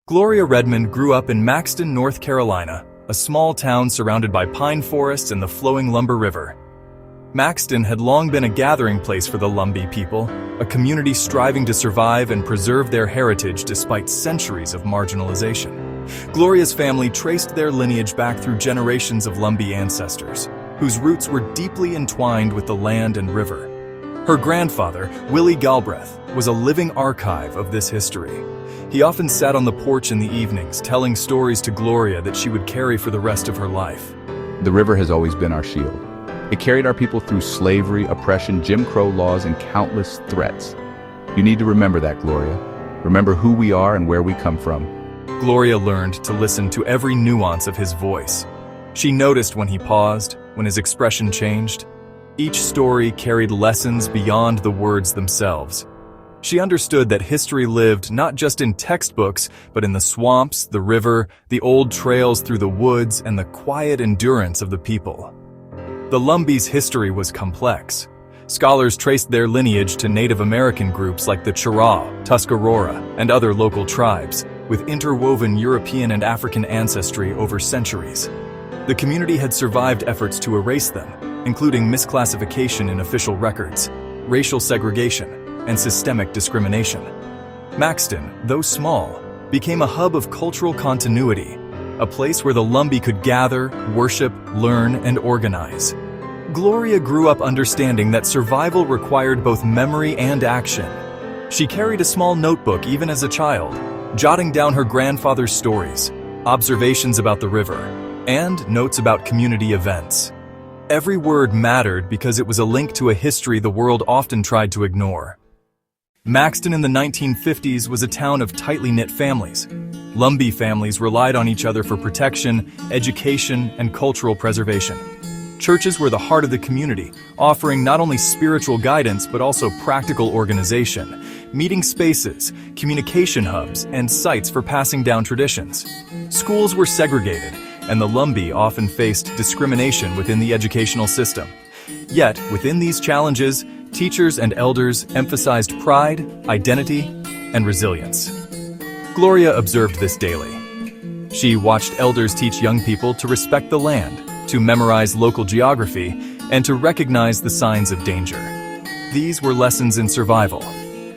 Gloria Redmond grew up in Maxton, North Carolina, a small town surrounded by pine forests and the flowing Lumber River. Maxton had long been a gathering place for the Lumbee people, a community striving to survive and preserve their heritage despite centuries of marginalization. Gloria's family traced their lineage back through generations of Lumbee ancestors, whose roots were deeply entwined with the land and river. Her grandfather, Willie Galbraith, was a living archive of this history. He often sat on the porch in the evenings, telling stories to Gloria that she would carry for the rest of her life. The river has always been our shield. It carried our people through slavery, oppression, Jim Crow laws, and countless threats. You need to remember that, Gloria. Remember who we are and where we come from. Gloria learned to listen to every nuance of his voice. She noticed when he paused, when his expression changed. Each story carried lessons beyond the words themselves. She understood that history lived not just in textbooks, but in the swamps, the river, the old trails through the woods, and the quiet endurance of the people. The Lumbee's history was complex. Scholars traced their lineage to Native American groups like the Cheraw, Tuscarora, and other local tribes, with interwoven European and African ancestry over centuries. The community had survived efforts to erase them, including misclassification in official records, racial segregation, and systemic discrimination. Maxton, though small, became a hub of cultural continuity, a place where the Lumbee could gather, worship, learn, and organize. Gloria grew up understanding that survival required both memory and action. She carried a small notebook even as a child, jotting down her grandfather's stories, observations about the river, and notes about community events. Every word mattered because it was a link to a history the world often tried to ignore. Maxton in the 1950s was a town of tightly knit families. Lumbee families relied on each other for protection, education, and cultural preservation. Churches were the heart of the community, offering not only spiritual guidance but also practical organization, meeting spaces, communication hubs, and sites for passing down traditions. Schools were segregated, and the Lumbee often faced discrimination within the educational system. Yet, within these challenges, teachers and elders emphasized pride, identity, and resilience. Gloria observed this daily. She watched elders teach young people to respect the land, to memorize local geography, and to recognize the signs of danger. These were lessons in survival,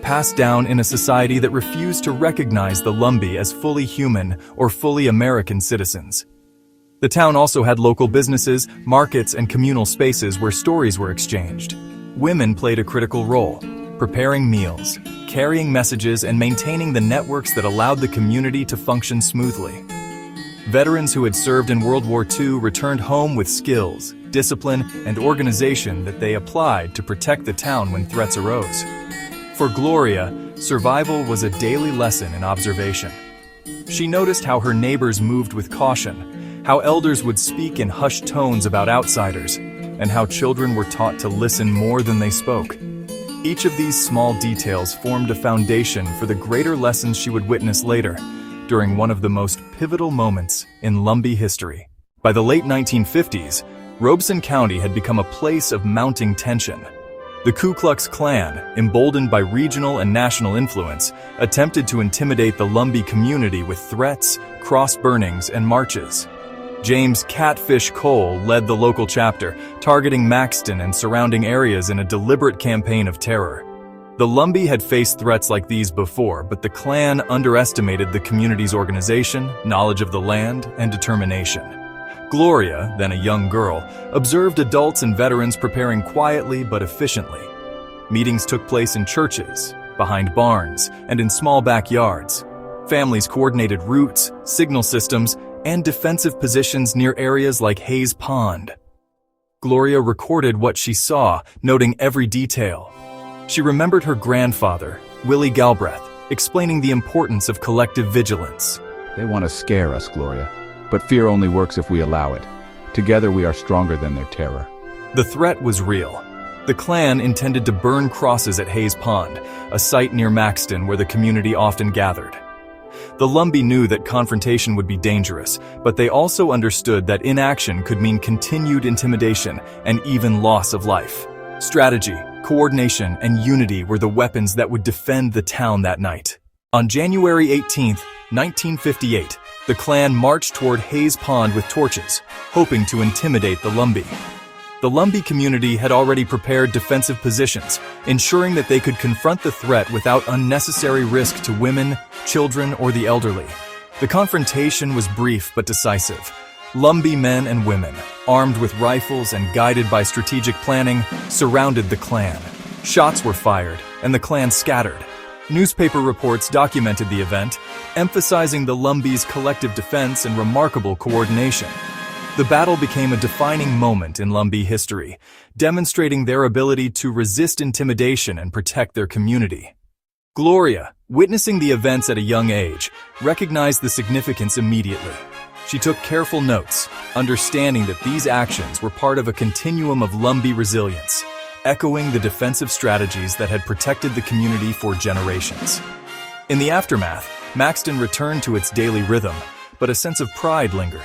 passed down in a society that refused to recognize the Lumbee as fully human or fully American citizens. The town also had local businesses, markets, and communal spaces where stories were exchanged. Women played a critical role, preparing meals, carrying messages, and maintaining the networks that allowed the community to function smoothly. Veterans who had served in World War II returned home with skills, discipline, and organization that they applied to protect the town when threats arose. For Gloria, survival was a daily lesson in observation. She noticed how her neighbors moved with caution, how elders would speak in hushed tones about outsiders, and how children were taught to listen more than they spoke. Each of these small details formed a foundation for the greater lessons she would witness later, during one of the most pivotal moments in Lumbee history. By the late 1950s, Robeson County had become a place of mounting tension. The Ku Klux Klan, emboldened by regional and national influence, attempted to intimidate the Lumbee community with threats, cross burnings, and marches. James "Catfish" Cole led the local chapter, targeting Maxton and surrounding areas in a deliberate campaign of terror. The Lumbee had faced threats like these before, but the Klan underestimated the community's organization, knowledge of the land, and determination. Gloria, then a young girl, observed adults and veterans preparing quietly but efficiently. Meetings took place in churches, behind barns, and in small backyards. Families coordinated routes, signal systems, and defensive positions near areas like Hayes Pond. Gloria recorded what she saw, noting every detail. She remembered her grandfather, Willie Galbraith, explaining the importance of collective vigilance. They want to scare us, Gloria, but fear only works if we allow it. Together we are stronger than their terror. The threat was real. The Klan intended to burn crosses at Hayes Pond, a site near Maxton where the community often gathered. The Lumbee knew that confrontation would be dangerous, but they also understood that inaction could mean continued intimidation and even loss of life. Strategy, coordination, and unity were the weapons that would defend the town that night. On January 18, 1958, the clan marched toward Hayes Pond with torches, hoping to intimidate the Lumbee. The Lumbee community had already prepared defensive positions, ensuring that they could confront the threat without unnecessary risk to women, children, or the elderly. The confrontation was brief but decisive. Lumbee men and women, armed with rifles and guided by strategic planning, surrounded the clan. Shots were fired, and the clan scattered. Newspaper reports documented the event, emphasizing the Lumbee's collective defense and remarkable coordination. The battle became a defining moment in Lumbee history, demonstrating their ability to resist intimidation and protect their community. Gloria, witnessing the events at a young age, recognized the significance immediately. She took careful notes, understanding that these actions were part of a continuum of Lumbee resilience, echoing the defensive strategies that had protected the community for generations. In the aftermath, Maxton returned to its daily rhythm, but a sense of pride lingered.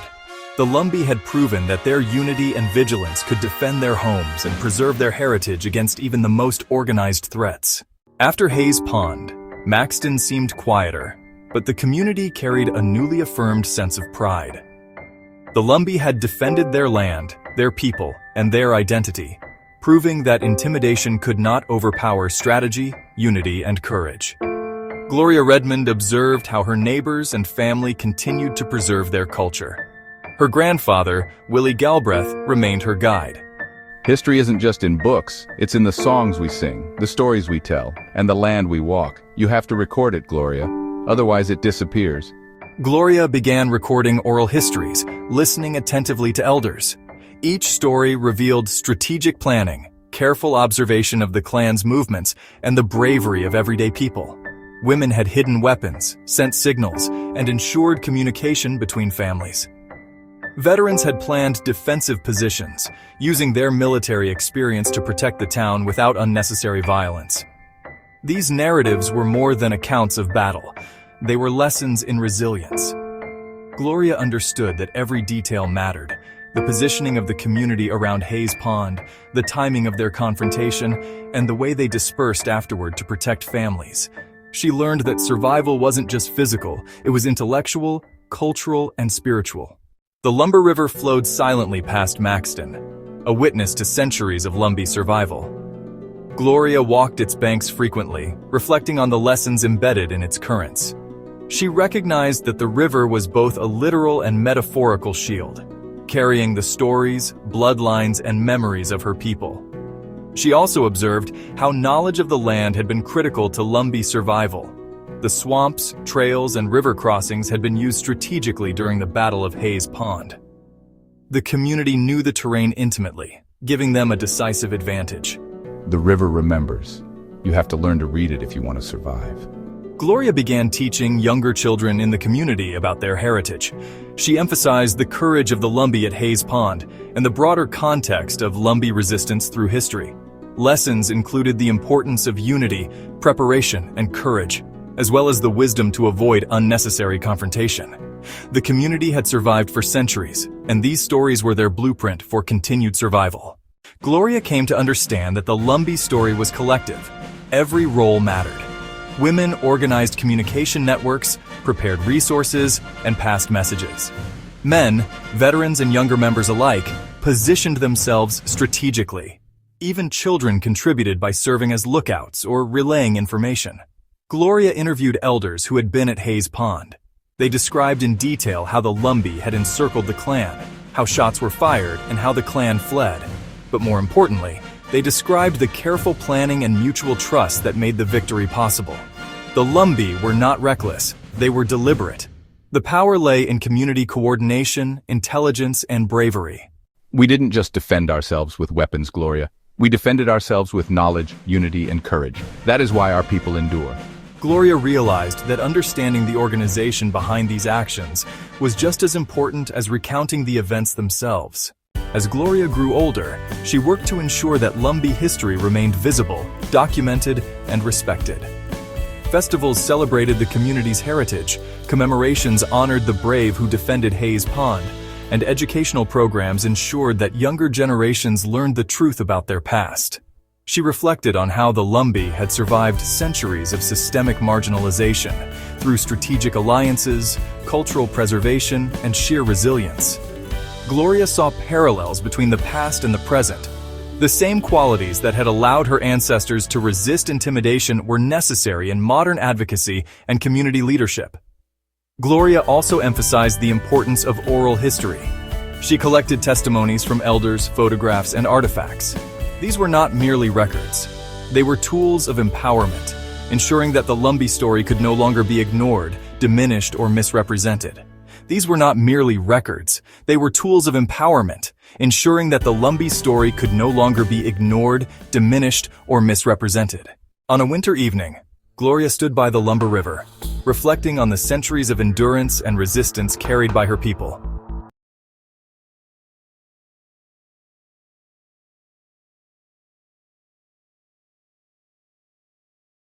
The Lumbee had proven that their unity and vigilance could defend their homes and preserve their heritage against even the most organized threats. After Hayes Pond, Maxton seemed quieter, but the community carried a newly affirmed sense of pride. The Lumbee had defended their land, their people, and their identity, proving that intimidation could not overpower strategy, unity, and courage. Gloria Redmond observed how her neighbors and family continued to preserve their culture. Her grandfather, Willie Galbraith, remained her guide. History isn't just in books, it's in the songs we sing, the stories we tell, and the land we walk. You have to record it, Gloria. Otherwise it disappears. Gloria began recording oral histories, listening attentively to elders. Each story revealed strategic planning, careful observation of the clan's movements, and the bravery of everyday people. Women had hidden weapons, sent signals, and ensured communication between families. Veterans had planned defensive positions, using their military experience to protect the town without unnecessary violence. These narratives were more than accounts of battle. They were lessons in resilience. Gloria understood that every detail mattered. The positioning of the community around Hayes Pond, the timing of their confrontation, and the way they dispersed afterward to protect families. She learned that survival wasn't just physical, it was intellectual, cultural, and spiritual. The Lumber River flowed silently past Maxton, a witness to centuries of Lumbee survival. Gloria walked its banks frequently, reflecting on the lessons embedded in its currents. She recognized that the river was both a literal and metaphorical shield, carrying the stories, bloodlines, and memories of her people. She also observed how knowledge of the land had been critical to Lumbee survival. The swamps, trails, and river crossings had been used strategically during the Battle of Hayes Pond. The community knew the terrain intimately, giving them a decisive advantage. The river remembers. You have to learn to read it if you want to survive. Gloria began teaching younger children in the community about their heritage. She emphasized the courage of the Lumbee at Hayes Pond and the broader context of Lumbee resistance through history. Lessons included the importance of unity, preparation, and courage, as well as the wisdom to avoid unnecessary confrontation. The community had survived for centuries, and these stories were their blueprint for continued survival. Gloria came to understand that the Lumbee story was collective. Every role mattered. Women organized communication networks, prepared resources, and passed messages. Men, veterans and younger members alike, positioned themselves strategically. Even children contributed by serving as lookouts or relaying information. Gloria interviewed elders who had been at Hayes Pond. They described in detail how the Lumbee had encircled the clan, how shots were fired, and how the clan fled. But more importantly, they described the careful planning and mutual trust that made the victory possible. The Lumbee were not reckless, they were deliberate. The power lay in community coordination, intelligence, and bravery. We didn't just defend ourselves with weapons, Gloria. We defended ourselves with knowledge, unity, and courage. That is why our people endure. Gloria realized that understanding the organization behind these actions was just as important as recounting the events themselves. As Gloria grew older, she worked to ensure that Lumbee history remained visible, documented, and respected. Festivals celebrated the community's heritage, commemorations honored the brave who defended Hayes Pond, and educational programs ensured that younger generations learned the truth about their past. She reflected on how the Lumbee had survived centuries of systemic marginalization through strategic alliances, cultural preservation, and sheer resilience. Gloria saw parallels between the past and the present. The same qualities that had allowed her ancestors to resist intimidation were necessary in modern advocacy and community leadership. Gloria also emphasized the importance of oral history. She collected testimonies from elders, photographs, and artifacts. These were not merely records. They were tools of empowerment, ensuring that the Lumbee story could no longer be ignored, diminished, or misrepresented. These were not merely records. They were tools of empowerment, ensuring that the Lumbee story could no longer be ignored, diminished, or misrepresented. On a winter evening, Gloria stood by the Lumbee River, reflecting on the centuries of endurance and resistance carried by her people.